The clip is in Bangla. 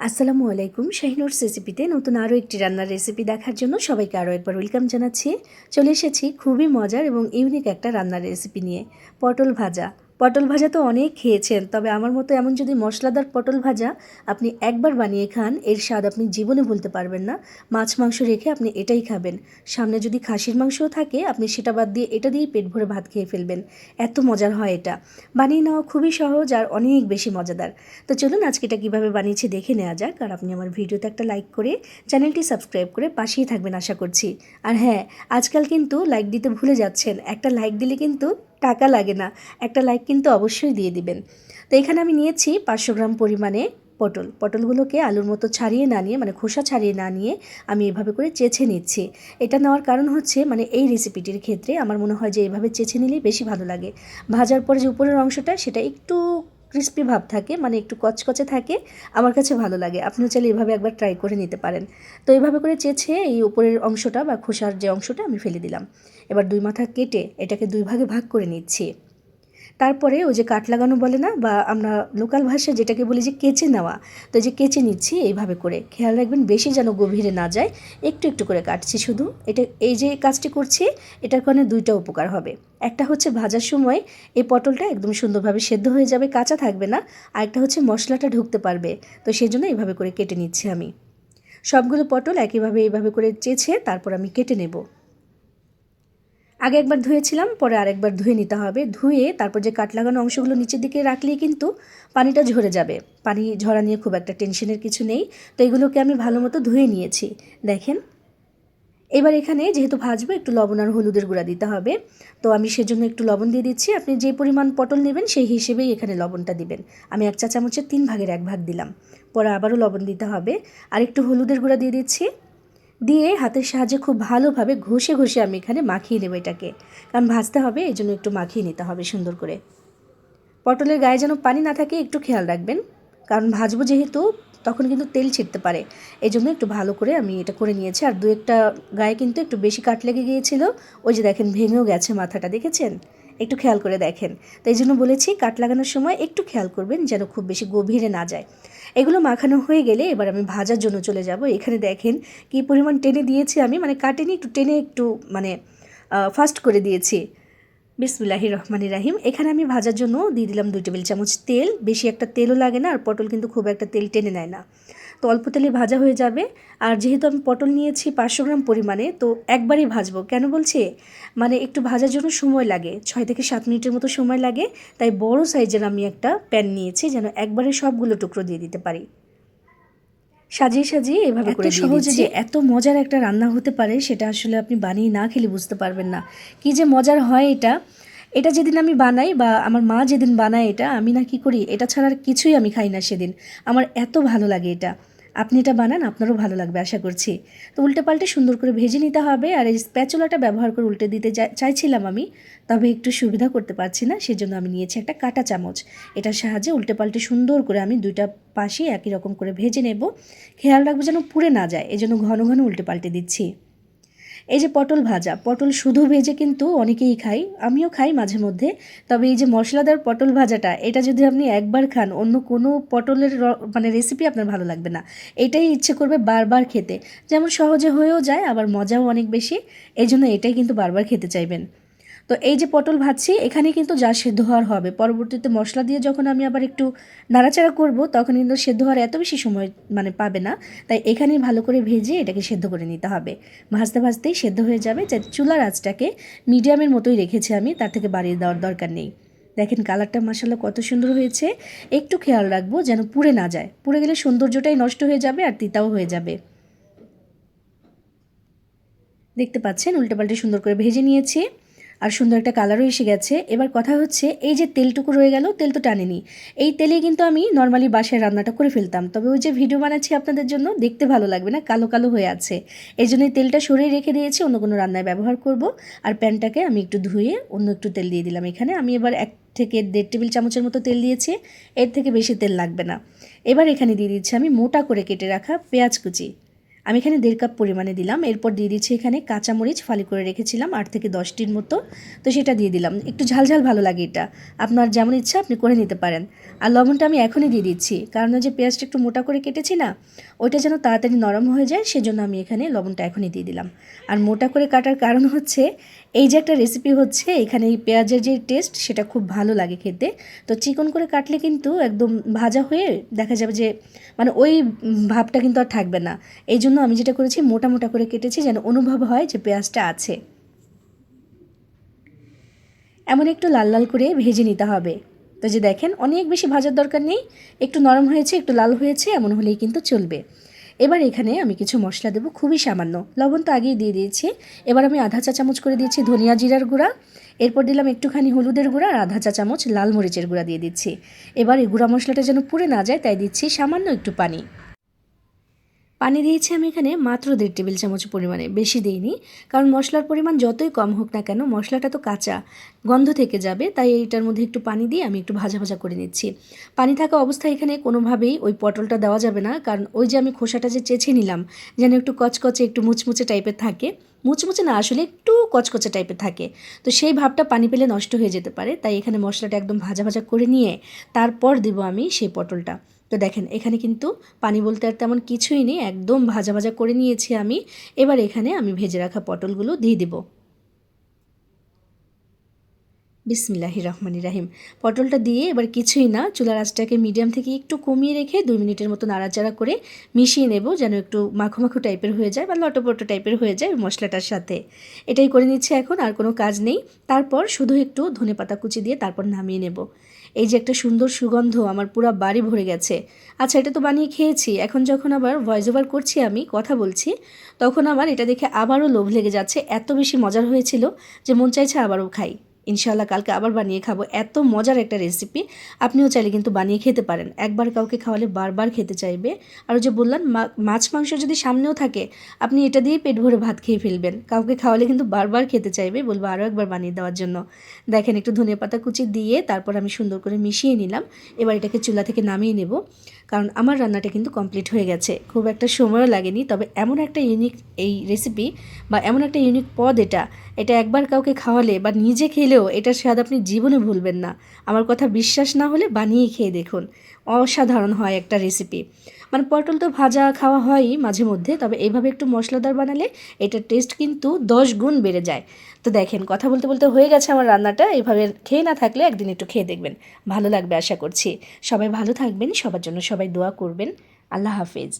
আসসালামু আলাইকুম। শাহিনুরস রেসিপিতে নতুন আরও একটি রান্নার রেসিপি দেখার জন্য সবাইকে আরও একবার ওয়েলকাম জানাচ্ছি। চলে এসেছি খুবই মজার এবং ইউনিক একটা রান্নার রেসিপি নিয়ে, পটল ভাজা। পটল ভাজা তো অনেক খেয়েছেন, তবে আমার মতো এমন যদি মশলাদার পটল ভাজা আপনি একবার বানিয়ে খান, এর স্বাদ আপনি জীবনে ভুলতে পারবেন না। মাছ মাংস রেখে আপনি এটাই খাবেন। সামনে যদি খাসির মাংসও থাকে, আপনি সেটা বাদ দিয়ে এটা দিয়েই পেট ভরে ভাত খেয়ে ফেলবেন। এত মজার হয় এটা। বানিয়ে নেওয়া খুবই সহজ আর অনেক বেশি মজাদার। তো চলুন আজকে এটা কীভাবে বানিয়েছি দেখে নেওয়া যাক। আর আপনি আমার ভিডিওতে একটা লাইক করে চ্যানেলটি সাবস্ক্রাইব করে পাশেই থাকবেন আশা করছি। আর হ্যাঁ, আজকাল কিন্তু লাইক দিতে ভুলে যাচ্ছেন। একটা লাইক দিলে কিন্তু টাকা লাগে না, একটা লাইক কিন্তু অবশ্যই দিয়ে দিবেন। তো এখানে আমি নিয়েছি 500 গ্রাম পরিমাণে পটলগুলোকে আলুর মতো ছাড়িয়ে না নিয়ে, মানে খোসা ছাড়িয়ে না নিয়ে আমি এভাবে করে চেঁচে নিচ্ছি। এটা নেওয়ার কারণ হচ্ছে, মানে এই রেসিপিটির ক্ষেত্রে আমার মনে হয় যে এভাবে চেঁচে নিলেই বেশি ভালো লাগে। ভাজার পরে যে উপরের অংশটা, সেটা একটু ক্রিস্পি ভাব থাকে, মানে একটু কচকচে থাকে, আমার কাছে ভালো লাগে। আপনিও চাইলে এভাবে একবার ট্রাই করে নিতে পারেন। তো এইভাবে করে চেঁচে এই উপরের অংশটা বা খোসার যে অংশটা আমি ফেলে দিলাম। এবার দুই মাথা কেটে এটাকে দুই ভাগে ভাগ করে নিচ্ছি। তারপরে ওই যে কাট লাগানো বলে না, বা আমরা লোকাল ভাষায় যেটাকে বলি যে কেচে নেওয়া, তো যে কেচে নিচ্ছি এইভাবে করে। খেয়াল রাখবেন বেশি যেন গভীরে না যায়, একটু একটু করে কাটছি শুধু। এটা এই যে কাজটি করছি, এটার কারণে দুইটা উপকার হবে। একটা হচ্ছে ভাজার সময় এই পটলটা একদম সুন্দরভাবে সেদ্ধ হয়ে যাবে, কাঁচা থাকবে না। আর একটা হচ্ছে মশলাটা ঢুকতে পারবে। তো সেই জন্য এইভাবে করে কেটে নিচ্ছি আমি। সবগুলো পটল একইভাবে এইভাবে করে চেঁচে তারপর আমি কেটে নেব। আগে একবার ধুয়েছিলাম, পরে আরেকবার ধুয়ে নিতে হবে। ধুয়ে তারপর যে কাট লাগানো অংশগুলো নিচের দিকে রাখলেই কিন্তু পানিটা ঝরে যাবে। পানি ঝরা নিয়ে খুব একটা টেনশনের কিছু নেই। তো এগুলোকে আমি ভালো মতো ধুয়ে নিয়েছি, দেখেন। এবার এখানে যেহেতু ভাজবো, একটু লবণ আর হলুদের গুঁড়া দিতে হবে। তো আমি সেজন্য একটু লবণ দিয়ে দিচ্ছি। আপনি যে পরিমাণ পটল নেবেন সেই হিসেবেই এখানে লবণটা দিবেন। আমি 1 চা চামচের 3 ভাগের 1 ভাগ দিলাম। পরে আবারও লবণ দিতে হবে, আর একটু হলুদের গুঁড়া দিয়ে দিচ্ছি। দিয়ে হাতের সাহায্যে খুব ভালোভাবে ঘষে ঘষে আমি এখানে মাখিয়ে নেব এটাকে, কারণ ভাজতে হবে, এই জন্য একটু মাখিয়ে নিতে হবে সুন্দর করে। পটলের গায়ে যেন পানি না থাকে একটু খেয়াল রাখবেন, কারণ ভাজবো যেহেতু, তখন কিন্তু তেল ছিটতে পারে। এই জন্য একটু ভালো করে আমি এটা করে নিয়েছি। আর দু একটা গায়ে কিন্তু একটু বেশি কাট লেগে গিয়েছিল, ওই যে দেখেন ভেঙেও গেছে মাথাটা, দেখেছেন? একটু খেয়াল করে দেখেন। তো এই জন্য বলেছি কাট লাগানোর সময় একটু খেয়াল করবেন যেন খুব বেশি গভীরে না যায়। এগুলো মাখানো হয়ে গেলে এবার আমি ভাজার জন্য চলে যাব। এখানে দেখেন কী পরিমাণ টেনে দিয়েছি আমি, মানে কাটেনি, একটু টেনে একটু মানে ফাস্ট করে দিয়েছি। বিসমিল্লাহির রহমানির রাহিম। এখানে আমি ভাজার জন্য দিয়ে দিলাম 2 টেবিল চামচ তেল। বেশি একটা তেলও লাগে না, আর পটল কিন্তু খুব একটা তেল টেনে নেয় না। তো অল্প তেলে ভাজা হয়ে যাবে। আর যেহেতু আমি পটল নিয়েছি 500 গ্রাম পরিমাণে, তো একবারই ভাজবো। কেন বলছি, মানে একটু ভাজার জন্য সময় লাগে, 6 থেকে 7 মিনিটের মতো সময় লাগে। তাই বড় সাইজের আমি একটা প্যান নিয়েছি, যেন একবারে সবগুলো টুকরো দিয়ে দিতে পারি। সাজিয়ে সাজিয়ে এভাবে করে দিয়ে দিচ্ছি। যে এত মজার একটা রান্না হতে পারে, সেটা আসলে আপনি বানিয়ে না খেলে বুঝতে পারবেন না কি যে মজার হয় এটা। এটা যেদিন আমি বানাই, বা আমার মা যেদিন বানায়, এটা আমি না কি করি, এটা ছাড়া আর কিছুই আমি খাই না সেদিন। আমার এত ভালো লাগে এটা। আপনি এটা বানান, আপনারও ভালো লাগবে আশা করছি। তো উল্টে পাল্টে সুন্দর করে ভেজে নিতে হবে। আর এই স্প্যাচুলাটা ব্যবহার করে উল্টে দিতে চাইছিলাম আমি, তবে একটু সুবিধা করতে পারছি না, সেজন্য আমি নিয়েছি একটা কাঁটা চামচ। এটার সাহায্যে উল্টে পাল্টে সুন্দর করে আমি দুইটা পাশে একই রকম করে ভেজে নেব। খেয়াল রাখবো যেন পুড়ে না যায়, এজন্য ঘন ঘন উল্টে পাল্টে দিচ্ছি। এই যে পটল ভাজা, পটল শুধু ভেজে কিন্তু অনেকেই খাই, আমিও খাই মাঝে মধ্যে। তবে এই যে মশলাদার পটল ভাজাটা, এটা যদি আপনি একবার খান, অন্য কোনো পটলের মানে রেসিপি আপনার ভালো লাগবে না। এটাই ইচ্ছে করবে বারবার খেতে। যেমন সহজে হয়েও যায়, আবার মজাও অনেক বেশি। এই জন্য এটাই কিন্তু বারবার খেতে চাইবেন। তো এই যে পটল ভাজছি, এখানে কিন্তু যা সেদ্ধ হওয়ার হবে, পরবর্তীতে মশলা দিয়ে যখন আমি আবার একটু নাড়াচাড়া করব, তখন কিন্তু সেদ্ধ হওয়ার এত বেশি সময় মানে পাবে না। তাই এখানেই ভালো করে ভেজে এটাকে সেদ্ধ করে নিতে হবে। ভাজতে ভাজতেই সেদ্ধ হয়ে যাবে। যে চুলার আঁচটাকে মিডিয়ামের মতোই রেখেছি আমি, তার থেকে বাড়িয়ে দেওয়ার দরকার নেই। দেখেন কালারটা মাশাআল্লাহ কত সুন্দর হয়েছে। একটু খেয়াল রাখবো যেন পুড়ে না যায়, পুড়ে গেলে সৌন্দর্যটাই নষ্ট হয়ে যাবে আর তিতাও হয়ে যাবে। দেখতে পাচ্ছেন উল্টেপাল্টে সুন্দর করে ভেজে নিয়েছি, আর সুন্দর একটা কালারও এসে গেছে। এবার কথা হচ্ছে, এই যে তেলটুকু রয়ে গেল, তেল তো টানেনি। এই তেলে কিন্তু আমি নর্মালি বাসায় রান্নাটা করে ফেলতাম, তবে ওই যে ভিডিও বানাচ্ছি আপনাদের জন্য, দেখতে ভালো লাগবে না, কালো কালো হয়ে আছে। এই জন্যই তেলটা সরিয়ে রেখে দিয়েছি, অন্য কোনো রান্নায় ব্যবহার করব। আর প্যানটাকে আমি একটু ধুয়ে অন্য একটু তেল দিয়ে দিলাম। এখানে আমি এবার 1 থেকে 1.5 টেবিল চামচের মতো তেল দিয়েছি, এর থেকে বেশি তেল লাগবে না। এবার এখানে দিয়ে দিচ্ছি আমি মোটা করে কেটে রাখা পেঁয়াজ কুচি। আমি এখানে 1.5 কাপ পরিমাণে দিলাম। এরপর দিয়ে দিচ্ছি এখানে কাঁচামরিচ ফালি করে রেখেছিলাম 8 থেকে 10টির মতো, তো সেটা দিয়ে দিলাম। একটু ঝালঝাল ভালো লাগে এটা, আপনার যেমন ইচ্ছা আপনি করে নিতে পারেন। আর লবণটা আমি এখনই দিয়ে দিচ্ছি, কারণ ওই যে পেঁয়াজটা একটু মোটা করে কেটেছি না, ওইটা যেন তাড়াতাড়ি নরম হয়ে যায়, সেজন্য আমি এখানে লবণটা এখনই দিয়ে দিলাম। আর মোটা করে কাটার কারণ হচ্ছে এই যে একটা রেসিপি হচ্ছে, এখানে এই পেঁয়াজের যে টেস্ট সেটা খুব ভালো লাগে খেতে। তো চিকন করে কাটলে কিন্তু একদম ভাজা হয়ে দেখা যাবে যে মানে ওই ভাবটা কিন্তু আর থাকবে না। এই জন্য আমি যেটা করেছি মোটা মোটা করে কেটেছি, যেন অনুভব হয় যে পেঁয়াজটা আছে। এমন একটু লাল লাল করে ভেজে নিতে হবে। তো যে দেখেন অনেক বেশি ভাজার দরকার নেই, একটু নরম হয়েছে একটু লাল হয়েছে এমন হলেই কিন্তু চলবে। এবার এখানে আমি কিছু মশলা দেবো, খুবই সামান্য। লবণ তো আগেই দিয়ে দিয়েছি। এবার আমি আধা চা চামচ করে দিয়েছি ধনিয়া জিরার গুঁড়া, এরপর দিলাম একটুখানি হলুদের গুঁড়া আর আধা চা চামচ লাল মরিচের গুঁড়া দিয়ে দিচ্ছি। এবার এই গুঁড়া মশলাটা যেন পুড়ে না যায় তাই দিচ্ছি সামান্য একটু পানি। পানি দিয়েছি আমি এখানে মাত্র 1.5 টেবিল চামচ পরিমাণে, বেশি দিইনি। কারণ মশলার পরিমাণ যতই কম হোক না কেন মশলাটা তো কাঁচা, গন্ধ থেকে যাবে, তাই এইটার মধ্যে একটু পানি দিয়ে আমি একটু ভাজা ভাজা করে নিচ্ছি। পানি থাকা অবস্থায় এখানে কোনোভাবেই ওই পটলটা দেওয়া যাবে না, কারণ ওই যে আমি খোসাটা যে চেঁচে নিলাম যেন একটু কচকচে একটু মুচমুচে টাইপের থাকে, মুচমুচে না আসলে একটু কচকচে টাইপের থাকে, তো সেই ভাবটা পানি পেলে নষ্ট হয়ে যেতে পারে। তাই এখানে মশলাটা একদম ভাজা ভাজা করে নিয়ে তারপর দেব আমি সেই পটলটা। তো দেখেন এখানে কিন্তু পানি বলতে আর তেমন কিছুই নেই, একদম ভাজা ভাজা করে নিয়েছি আমি। এবার এখানে আমি ভেজে রাখা পটলগুলো দিয়ে দেব। বিসমিল্লাহির রহমানির রাহিম। পটলটা দিয়ে এবার কিছুই না, চুলার আঁচটাকে মিডিয়াম থেকে একটু কমিয়ে রেখে 2 মিনিটের মতো নাড়াচাড়া করে মিশিয়ে নেব, যেন একটু মাখো মাখো টাইপের হয়ে যায় বা লটোপটো টাইপের হয়ে যায় মশলাটার সাথে। এটাই করে নিচ্ছি এখন, আর কোনো কাজ নেই। তারপর শুধু একটু ধনেপাতা কুচি দিয়ে তারপর নামিয়ে নেব। এই যে একটা সুন্দর সুগন্ধ আমার পুরো বাড়ি ভরে গেছে। আচ্ছা, এটা তো বানিয়ে খেয়েছি, এখন যখন আবার ভয়েস ওভার করছি আমি কথা বলছি, তখন আমার এটা দেখে আবারও লোভ লেগে যাচ্ছে। এত বেশি মজার হয়েছিল যে মন চাইছে আবারও খাই। ইনশাআল্লাহ কালকে আবার বানিয়ে খাবো। এত মজার একটা রেসিপি, আপনিও চাইলে কিন্তু বানিয়ে খেতে পারেন। একবার কাউকে খাওয়ালে বারবার খেতে চাইবে। আর যে বললাম মাছ মাংস যদি সামনেও থাকে আপনি এটা দিয়ে পেট ভরে ভাত খেয়ে ফেলবেন। কাউকে খাওয়ালে কিন্তু বারবার খেতে চাইবে, বলবো আরও একবার বানিয়ে দেওয়ার জন্য। দেখেন একটু ধনেপাতা কুচি দিয়ে তারপর আমি সুন্দর করে মিশিয়ে নিলাম। এবার এটাকে চুলা থেকে নামিয়ে নেব, কারণ আমার রান্নাটা কিন্তু কমপ্লিট হয়ে গেছে। খুব একটা সময়ও লাগেনি, তবে এমন একটা ইউনিক এই রেসিপি বা এমন একটা ইউনিক পদ এটা একবার কাউকে খাওয়ালে বা নিজে খেলেও এটার স্বাদ আপনি জীবনে ভুলবেন না। আমার কথা বিশ্বাস না হলে বানিয়ে খেয়ে দেখুন, অসাধারণ হয় একটা রেসিপি। মানে পটল তো ভাজা খাওয়া হয়ই মাঝে মধ্যে, তবে এইভাবে একটু মশলাদার বানালে এটার টেস্ট কিন্তু 10 গুণ বেড়ে যায়। তো দেখেন কথা বলতে বলতে হয়ে গেছে আমার রান্নাটা। এইভাবে খেয়ে না থাকলে একদিন একটু খেয়ে দেখবেন, ভালো লাগবে আশা করছি। সবাই ভালো থাকবেন, সবার জন্য সবাই দোয়া করবেন। আল্লাহ হাফেজ।